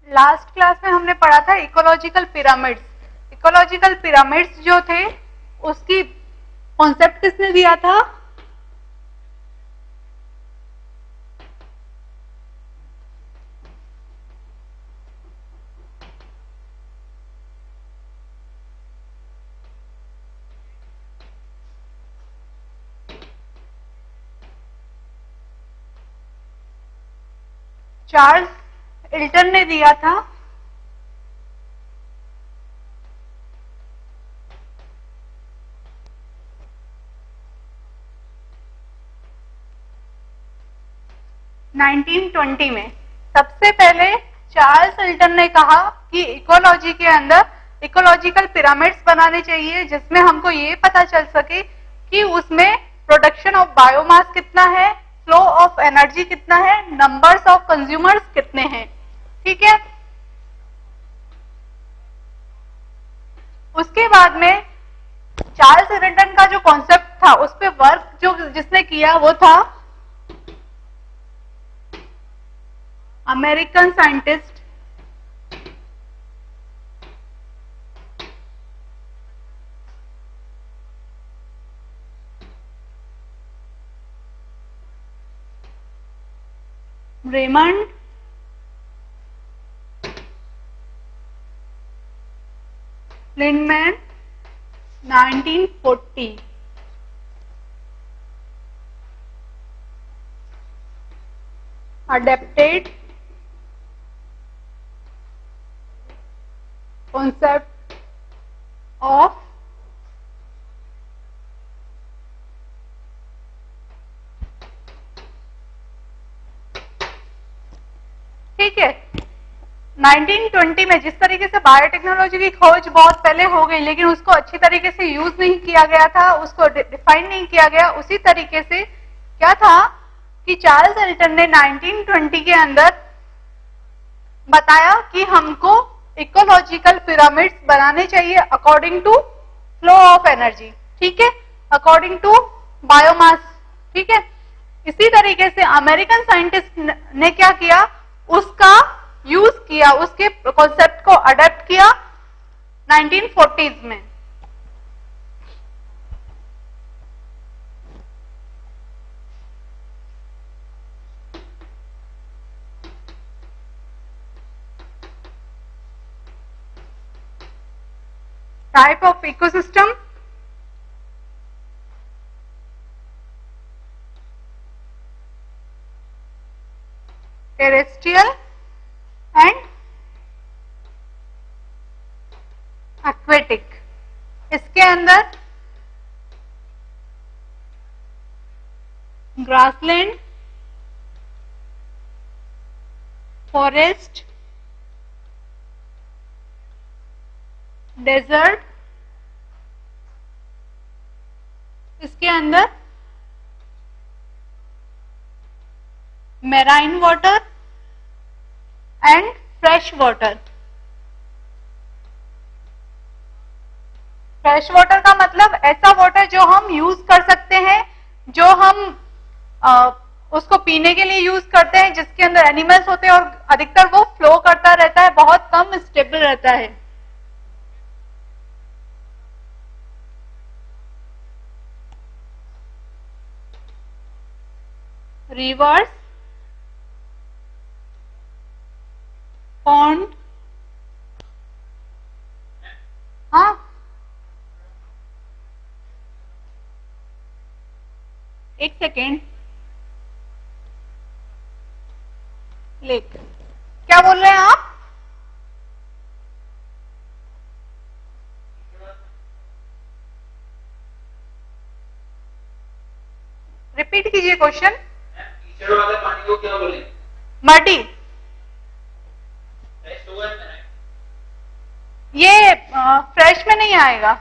Last class में हमने पढ़ा था इकोलॉजिकल पिरामिड्स। इकोलॉजिकल पिरामिड्स जो थे उसकी कॉन्सेप्ट किसने दिया था? चार्ल्स इल्टन ने दिया था। (1920) में सबसे पहले चार्ल्स इल्टन ने कहा कि इकोलॉजी के अंदर इकोलॉजिकल पिरामिड्स बनाने चाहिए जिसमें हमको ये पता चल सके कि उसमें प्रोडक्शन ऑफ बायोमास कितना है, फ्लो ऑफ एनर्जी कितना है, नंबर्स ऑफ कंज्यूमर्स कितने हैं। ठीक है। उसके बाद में चार्ल्स इल्टन का जो कॉन्सेप्ट था उस पर वर्क जो जिसने किया वो था American scientist Raymond Lindeman 1940। adapted concept of ठीक है। 1920 में जिस तरीके से बायोटेक्नोलॉजी की खोज बहुत पहले हो गई लेकिन उसको अच्छी तरीके से यूज नहीं किया गया था, उसको डिफाइन नहीं किया गया, उसी तरीके से क्या था कि चार्ल्स इल्टन ने 1920 के अंदर बताया कि हमको इकोलॉजिकल पिरामिड्स बनाने चाहिए according to flow of energy. ठीक है, अकॉर्डिंग टू बायोमास। ठीक है। इसी तरीके से अमेरिकन साइंटिस्ट ने क्या किया, उसका यूज किया, उसके कॉन्सेप्ट को अडॉप्ट किया 1940s में। Type of ecosystem, terrestrial and aquatic. इसके अंदर ग्रासलैंड, फॉरेस्ट, डेजर्ट, इसके अंदर marine water and fresh water. Fresh water का मतलब ऐसा वाटर जो हम यूज कर सकते हैं, जो हम उसको पीने के लिए यूज करते हैं, जिसके अंदर एनिमल्स होते हैं और अधिकतर वो फ्लो करता रहता है, बहुत कम स्टेबल रहता है। रिवर्स, पॉन्ड, हाँ एक सेकेंड, लेक। क्या बोल रहे हैं आप? रिपीट कीजिए क्वेश्चन। कीचड़ वाले पानी को क्या बोले? मडी। ये फ्रेश में नहीं आएगा,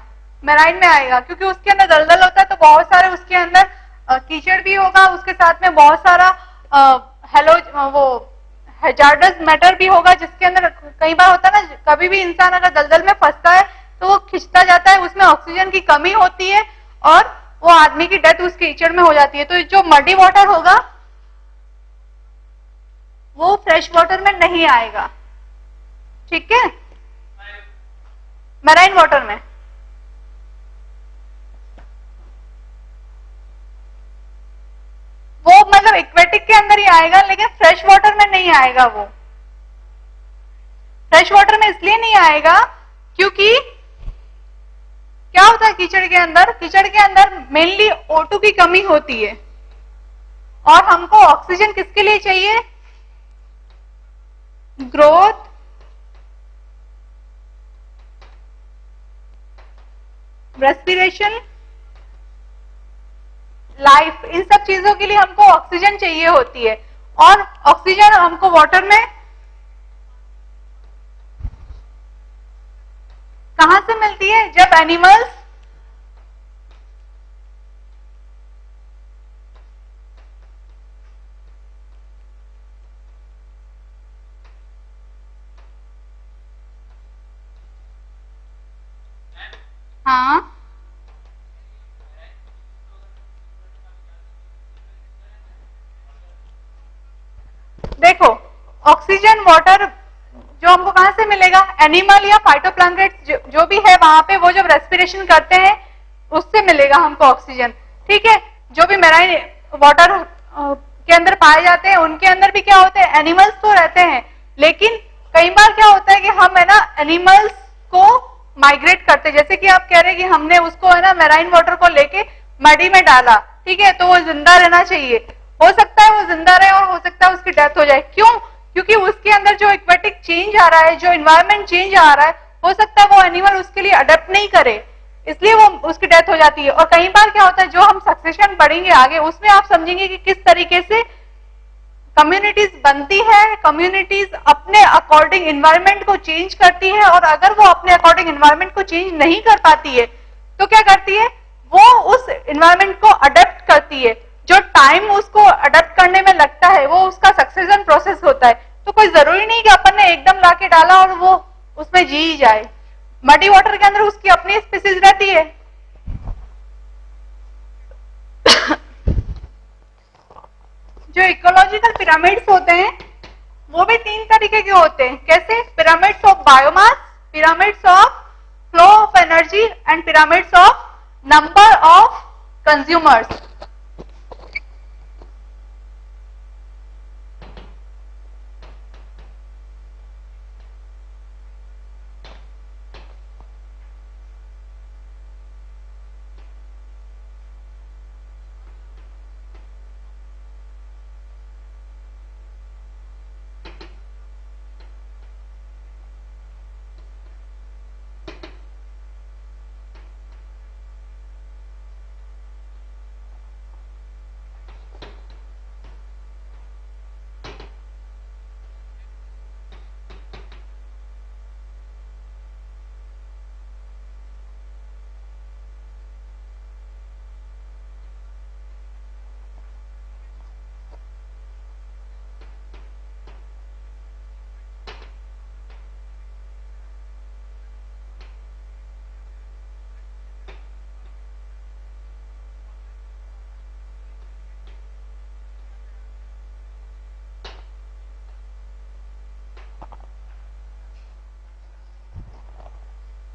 मैराइन में आएगा, क्योंकि उसके अंदर दलदल होता है तो बहुत सारे उसके अंदर कीचड़ भी होगा, उसके साथ में बहुत सारा हेलो वो हैजार्डस मैटर भी होगा, जिसके अंदर कई बार होता है ना, कभी भी इंसान अगर दलदल में फंसता है तो वो खिंचता जाता है, उसमें ऑक्सीजन की कमी होती है और वो आदमी की डेथ उस कीचड़ में हो जाती है। तो जो मडी वाटर होगा वो फ्रेश वाटर में नहीं आएगा। ठीक है, मैराइन वाटर में। वो मतलब एक्वेटिक के अंदर ही आएगा, लेकिन फ्रेश वाटर में नहीं आएगा। वो फ्रेश वाटर में इसलिए नहीं आएगा क्योंकि क्या होता है कीचड़ के अंदर, कीचड़ के अंदर मेनली O2 की कमी होती है, और हमको ऑक्सीजन किसके लिए चाहिए? ग्रोथ, रेस्पिरेशन, लाइफ, इन सब चीजों के लिए हमको ऑक्सीजन चाहिए होती है। और ऑक्सीजन हमको वाटर में कहां से मिलती है? जब एनिमल्स हाँ देखो, ऑक्सीजन वाटर जो हमको कहां से मिलेगा? एनिमल या फाइटोप्लैंक्टन जो भी है वहां पे, वो जब रेस्पिरेशन करते हैं उससे मिलेगा हमको ऑक्सीजन। ठीक है, जो भी मैराइन वाटर के अंदर पाए जाते हैं उनके अंदर भी क्या होते हैं? एनिमल्स तो रहते हैं, लेकिन कई बार क्या होता है कि हम है ना एनिमल्स को माइग्रेट करते, जैसे कि आप कह रहे हैं कि हमने उसको है ना मैराइन वाटर को लेके मडी में डाला, ठीक है, तो वो जिंदा रहना चाहिए। हो सकता है वो जिंदा रहे और हो सकता है उसकी डेथ हो जाए। क्यों? क्योंकि उसके अंदर जो एक्वेटिक चेंज आ रहा है, जो इन्वायरमेंट चेंज आ रहा है, हो सकता है वो एनिमल उसके लिए अडेप्ट नहीं करे, इसलिए वो उसकी डेथ हो जाती है। और कई बार क्या होता है, जो हम सक्सेशन पढ़ेंगे आगे उसमें आप समझेंगे कि किस तरीके से कम्युनिटीज बनती है, कम्युनिटीज अपने अकॉर्डिंग इन्वायरमेंट को चेंज करती है, और अगर वो अपने अकॉर्डिंग इन्वायरमेंट को चेंज नहीं कर पाती है तो क्या करती है? वो उस इन्वायरमेंट को अडेप्ट करती है। जो टाइम उसको अडेप्ट करने में लगता है वो उसका सक्सेशन प्रोसेस होता है। तो कोई जरूरी नहीं कि अपन ने एकदम लाके डाला और वो उसमें जी ही जाए। मडी वाटर के अंदर उसकी अपनी स्पीसीज रहती है। जो इकोलॉजिकल पिरामिड्स होते हैं वो भी 3 तरीके के होते हैं। कैसे? Pyramids of biomass, pyramids of flow of energy and pyramids of number of consumers.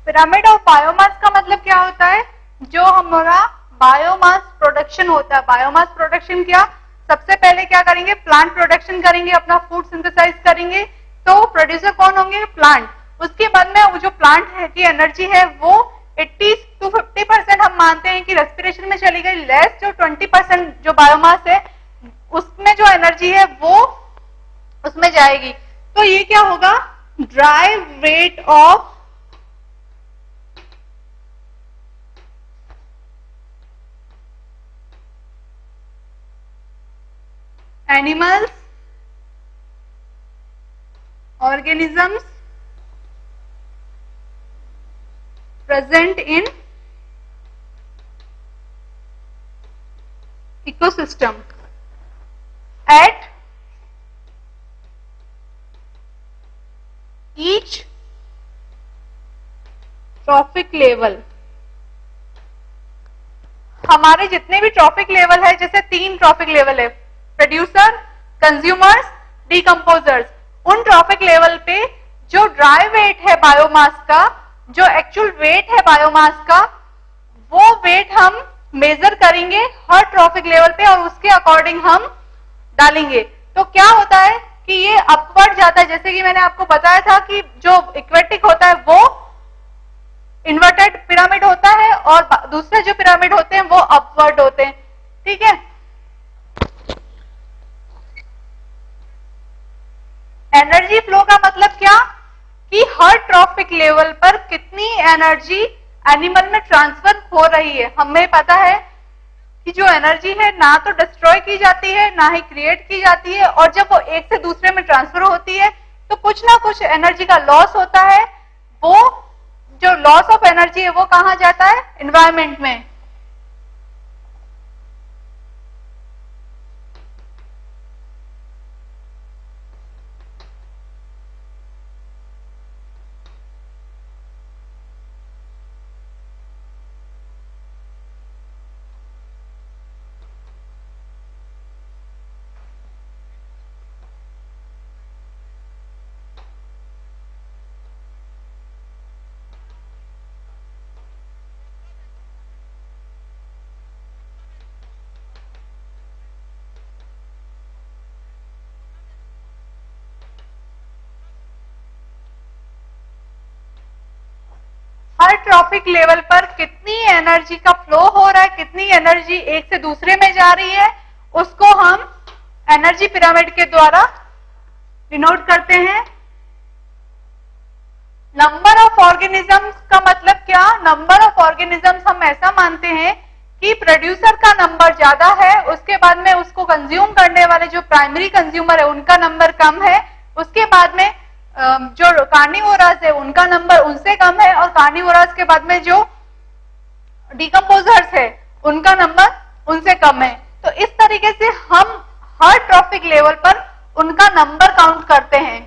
Pyramid of biomass का मतलब क्या होता है? जो हमारा बायोमास प्रोडक्शन होता है। बायोमास प्रोडक्शन क्या? सबसे पहले क्या करेंगे? प्लांट प्रोडक्शन करेंगे, अपना फूड सिंथेसाइज करेंगे, तो प्रोड्यूसर कौन होंगे? प्लांट। उसके बाद में वो जो प्लांट की एनर्जी है वो 80 to 50% हम मानते हैं कि रेस्पिरेशन में चली गई। लेस जो 20% जो बायोमास है उसमें जो एनर्जी है वो उसमें जाएगी। तो ये क्या होगा? Dry weight of animals, organisms present in ecosystem at each trophic level। हमारे जितने भी ट्रॉफिक लेवल है, जैसे 3 ट्रॉफिक लेवल है, प्रोड्यूसर, कंज्यूमर्स, डिकम्पोजर्स, उन ट्रॉफिक लेवल पे जो ड्राई बायोमास का, जो एक्चुअल वेट है बायोमास का, वो वेट हम मेजर करेंगे हर ट्रॉफिक लेवल पे और उसके अकॉर्डिंग हम डालेंगे। तो क्या होता है कि ये अपवर्ड जाता है, जैसे कि मैंने आपको बताया था कि जो इक्वेटिक होता है वो इन्वर्टेड पिरामिड होता है और दूसरे जो पिरामिड होते हैं वो अपवर्ड होते हैं। ठीक है, एनर्जी फ्लो का मतलब क्या कि हर ट्रॉफिक लेवल पर कितनी एनर्जी एनिमल में ट्रांसफर हो रही है। हमें पता है कि जो एनर्जी है ना तो डिस्ट्रॉय की जाती है ना ही क्रिएट की जाती है, और जब वो एक से दूसरे में ट्रांसफर होती है तो कुछ ना कुछ एनर्जी का लॉस होता है। वो जो लॉस ऑफ एनर्जी है वो कहां जाता है? एनवायरमेंट में। हर ट्रॉफिक लेवल पर कितनी एनर्जी का फ्लो हो रहा है, कितनी एनर्जी एक से दूसरे में जा रही है, उसको हम एनर्जी पिरामिड के द्वारा डिनोट करते हैं। नंबर ऑफ ऑर्गेनिजम्स का मतलब क्या? नंबर ऑफ ऑर्गेनिजम्स हम ऐसा मानते हैं कि प्रोड्यूसर का नंबर ज्यादा है, उसके बाद में उसको कंज्यूम करने वाले जो प्राइमरी कंज्यूमर है उनका नंबर कम है, उसके बाद में जो कार्निवोरस है उनका नंबर उनसे कम है, और कार्निवोरस के बाद में जो डिकम्पोजर्स है उनका नंबर उनसे कम है। तो इस तरीके से हम हर ट्रॉफिक लेवल पर उनका नंबर काउंट करते हैं।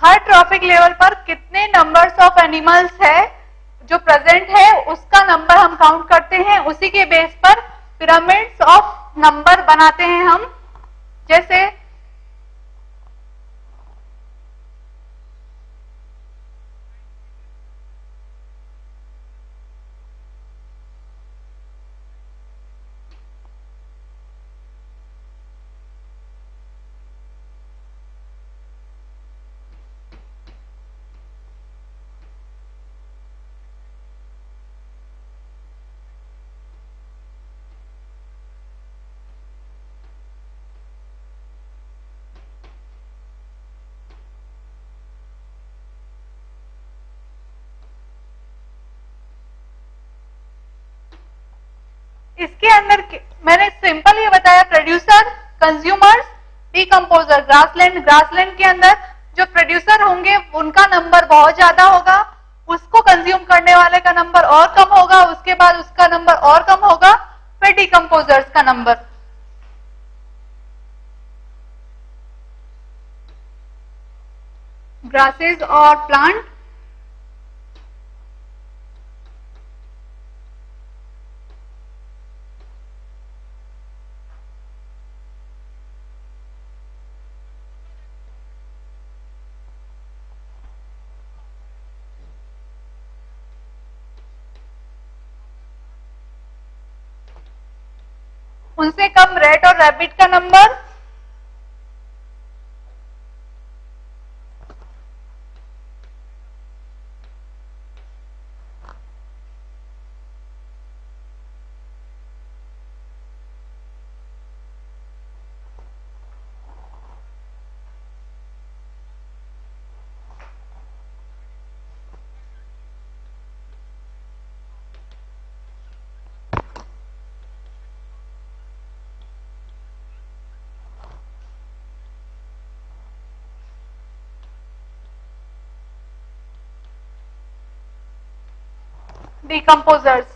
हर ट्रॉफिक लेवल पर कितने नंबर्स ऑफ एनिमल्स है जो प्रेजेंट है उसका नंबर हम काउंट करते हैं। उसी के बेस पर पिरामिड्स ऑफ नंबर बनाते हैं हम। जैसे इसके अंदर मैंने सिंपल ये बताया, प्रोड्यूसर, कंज्यूमर्स, डिकम्पोजर। ग्रासलैंड के अंदर जो प्रोड्यूसर होंगे उनका नंबर बहुत ज्यादा होगा, उसको कंज्यूम करने वाले का नंबर और कम होगा, उसके बाद उसका नंबर और कम होगा, फिर डिकम्पोजर्स का नंबर। ग्रासेस और प्लांट, उनसे कम रैट और रैबिट का नंबर, डिकम्पोजर्स,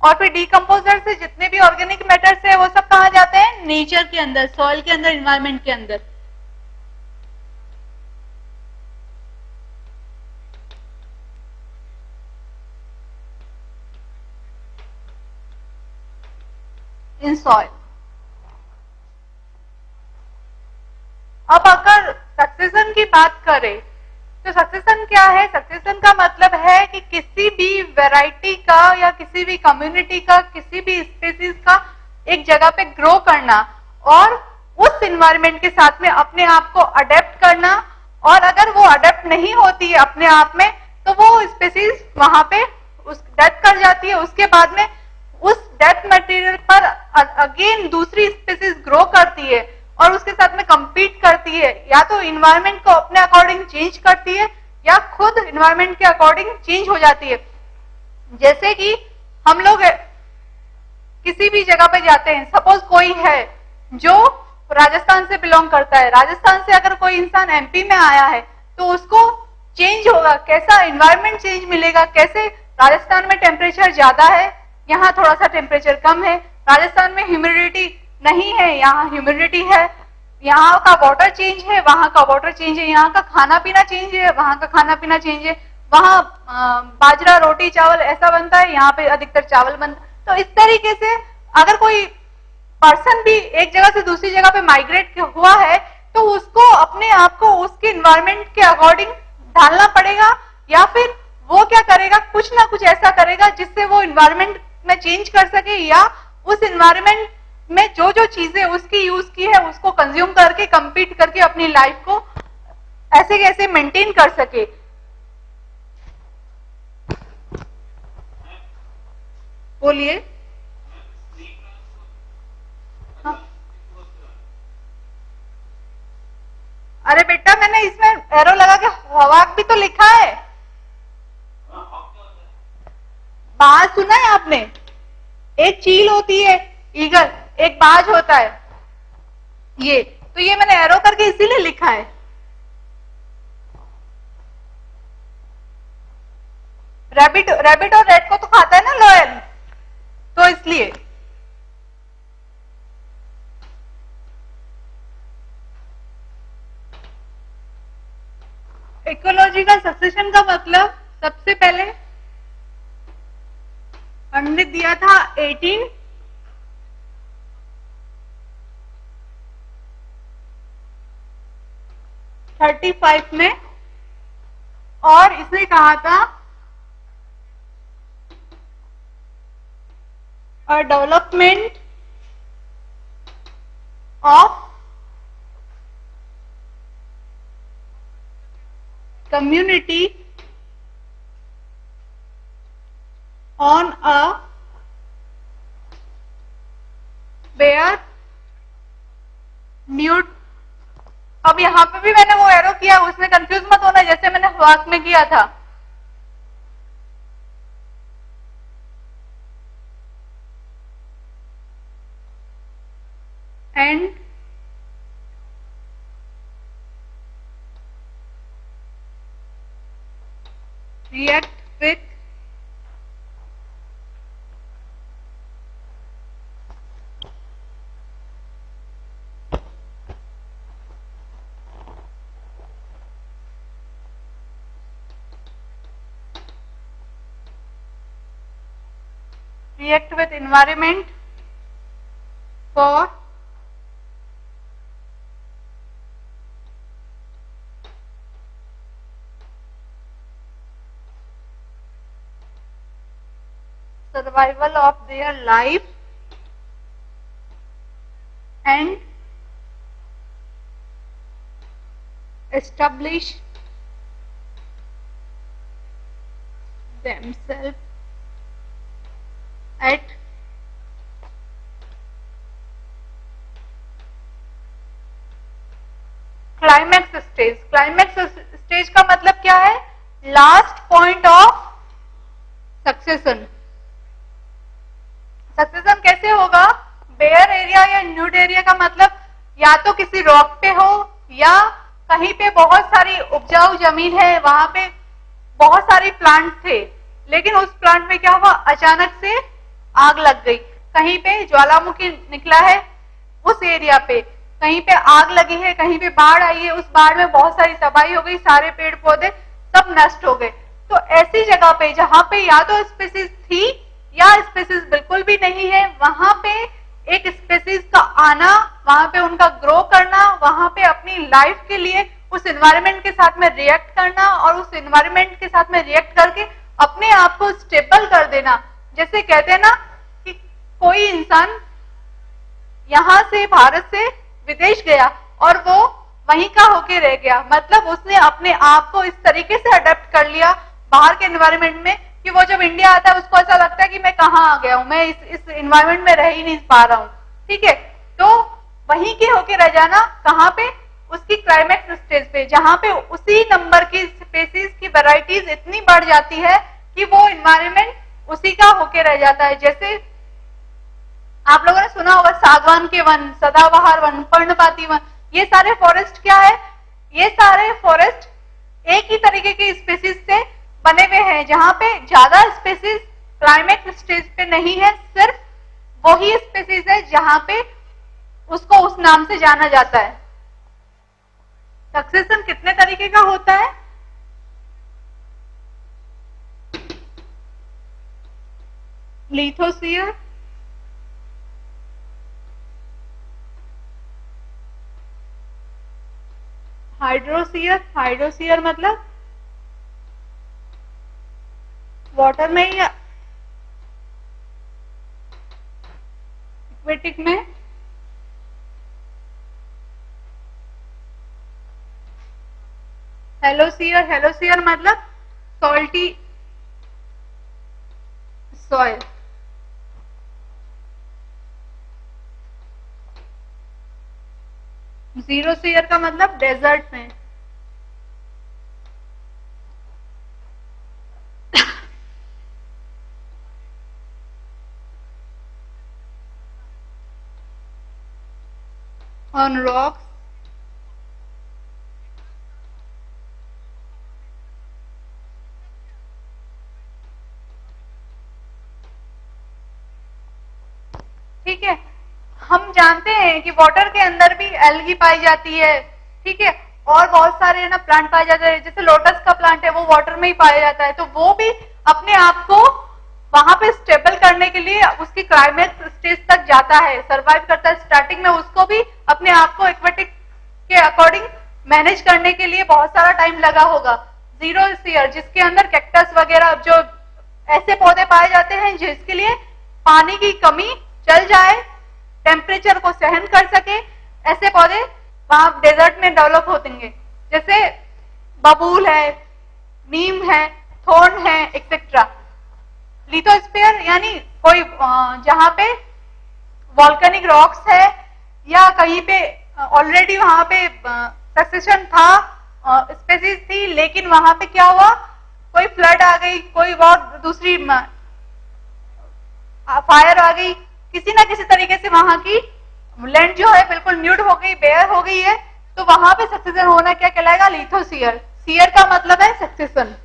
और फिर डिकम्पोजर से जितने भी ऑर्गेनिक मैटर्स है वो सब कहाँ जाते हैं? नेचर के अंदर, सॉइल के अंदर, इन्वायरमेंट के अंदर। In soil. अब अगर सक्सेशन की बात करें तो सक्सेशन क्या है? सक्सेशन का मतलब है कि किसी भी वैरायटी का या किसी भी कम्युनिटी का, किसी भी स्पीसीज का एक जगह पे ग्रो करना और उस इन्वायरमेंट के साथ में अपने आप को अडेप्ट करना, और अगर वो अडेप्ट नहीं होती है अपने आप में तो वो स्पीसीज वहां पे उस डेथ कर जाती है। उसके बाद में उस डेथ मटेरियल पर अगेन दूसरी स्पीसीज ग्रो करती है और उसके साथ में compete करती है, या तो इन्वायरमेंट को अपने अकॉर्डिंग चेंज करती है या खुद इन्वायरमेंट के अकॉर्डिंग चेंज हो जाती है। जैसे कि हम लोग किसी भी जगह पे जाते हैं, सपोज कोई है जो राजस्थान से बिलोंग करता है, राजस्थान से अगर कोई इंसान एमपी में आया है तो उसको चेंज होगा, कैसा इन्वायरमेंट चेंज मिलेगा, कैसे राजस्थान में टेम्परेचर ज्यादा है, यहाँ थोड़ा सा टेम्परेचर कम है, राजस्थान में ह्यूमिडिटी नहीं है, यहाँ ह्यूमिडिटी है, यहाँ का वाटर चेंज है, वहां का वाटर चेंज है, यहाँ का खाना पीना चेंज है, वहां का खाना पीना चेंज है, वहां बाजरा रोटी चावल ऐसा बनता है, यहाँ पे अधिकतर चावल बनता है। तो इस तरीके से अगर कोई पर्सन भी एक जगह से दूसरी जगह पे माइग्रेट हुआ है तो उसको अपने आप को उसके इन्वायरमेंट के अकॉर्डिंग ढालना पड़ेगा, या फिर वो क्या करेगा, कुछ ना कुछ ऐसा करेगा जिससे वो इन्वायरमेंट में चेंज कर सके, या उस इन्वायरमेंट में जो जो चीजें उसकी यूज की है उसको कंज्यूम करके compete करके अपनी लाइफ को ऐसे कैसे मेंटेन कर सके। बोलिए। हाँ। अरे बेटा मैंने इसमें एरो लगा के हवाक भी तो लिखा है। बाज सुना है आपने? एक चील होती है ईगल, एक बाज होता है, ये तो ये मैंने एरो करके इसीलिए लिखा है। रैबिट रैबिट और रेड को तो खाता है ना लॉयल, तो इसलिए। इकोलॉजिकल सक्सेशन का मतलब सबसे पहले हमने दिया था 1835 में, और इसने कहा था development of community on a bare mute। अब यहां पे भी मैंने वो एरो किया, उसमें कंफ्यूज मत होना जैसे मैंने वाक में किया था। And react with environment for survival of their life and establish themselves at climax stage. Climax stage का मतलब क्या है? Last point of succession. Succession कैसे होगा? बेयर एरिया या न्यूड एरिया का मतलब या तो किसी रॉक पे हो या कहीं पे बहुत सारी उपजाऊ जमीन है, वहां पे बहुत सारे प्लांट थे, लेकिन उस प्लांट में क्या हुआ, अचानक से आग लग गई। कहीं पे ज्वालामुखी निकला है उस एरिया पे, कहीं पे आग लगी है, कहीं पे बाढ़ आई है, उस बाढ़ में बहुत सारी तबाही हो गई, सारे पेड़ पौधे सब नष्ट हो गए। तो ऐसी जगह पे जहां पे या तो स्पीसीज थी या स्पीसीज बिल्कुल भी नहीं है, वहां पे एक स्पीसीज का आना, वहां पे उनका ग्रो करना, वहां पे अपनी लाइफ के लिए उस एनवायरमेंट के साथ में रिएक्ट करना और उस एनवायरमेंट के साथ में रिएक्ट करके अपने आप को स्टेबल कर देना। जैसे कहते हैं ना कि कोई इंसान यहां से, भारत से विदेश गया और वो वहीं का होके रह गया, मतलब उसने अपने आप को इस तरीके से अडेप्ट कर लिया बाहर के एनवायरमेंट में कि वो जब इंडिया आता है उसको ऐसा लगता है कि मैं कहाँ आ गया हूं, मैं इस एनवायरमेंट में रह ही नहीं पा रहा हूं। ठीक है, तो वहीं के होके रह जाना, कहाँ पे, उसकी क्लाइमेक्स स्टेज पे, जहां पे उसी नंबर की स्पेसीज की वैरायटीज इतनी बढ़ जाती है कि वो एनवायरमेंट उसी का होके रह जाता है। जैसे आप लोगों ने सुना होगा सागवान के वन, सदाबहार वन, पर्णपाती वन, ये सारे फॉरेस्ट क्या है, ये सारे फॉरेस्ट एक ही तरीके की स्पीसीज से बने हुए हैं, जहां पे ज्यादा स्पीसीज क्लाइमेक्स स्टेज पे नहीं है, सिर्फ वही स्पीसीज है जहां पे उसको उस नाम से जाना जाता है। सक्सेशन कितने तरीके का होता है, लिथोस्फीयर, हाइड्रोस्फीयर, हाइड्रोस्फीयर मतलब वाटर में या एक्वेटिक में, हेलोस्फीयर, हेलोस्फीयर मतलब सॉल्टी सॉइल, जीरोस्फीयर का मतलब डेजर्ट में, ऑन रॉक्स, ठीक है। हम जानते हैं कि वाटर के अंदर भी एल्गी पाई जाती है, ठीक है, और बहुत सारे ना प्लांट पाए जाते हैं, जैसे लोटस का प्लांट है वो वाटर में ही पाया जाता है, तो वो भी अपने आप को वहां पे स्टेबल करने के लिए उसकी क्लाइमेक्स स्टेज तक जाता है, सरवाइव करता है। स्टार्टिंग में उसको भी अपने आप को एक्वेटिक के अकॉर्डिंग मैनेज करने के लिए बहुत सारा टाइम लगा होगा। जीरोस्फीयर जिसके अंदर कैक्टस वगैरह जो ऐसे पौधे पाए जाते हैं जिसके लिए पानी की कमी चल जाए, टेम्परेचर को सहन कर सके, ऐसे पौधे वहां डेजर्ट में डेवलप होतेंगे, जैसे बबूल है, नीम है, थोर्न है, एक्सेट्रा। लिथोस्फीयर यानी कोई जहां पे वॉल्केनिक रॉक्स है या कहीं पे ऑलरेडी वहां पे सक्सेशन था, स्पेसीज थी, लेकिन वहां पे क्या हुआ, कोई फ्लड आ गई, कोई और दूसरी फायर आ गई, किसी ना किसी तरीके से वहां की लैंड जो है बिल्कुल न्यूड हो गई, बेयर हो गई है, तो वहां पे सक्सेशन होना क्या कहलाएगा, लिथोस्फीयर। सीयर का मतलब है सक्सेशन,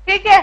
ठीक है।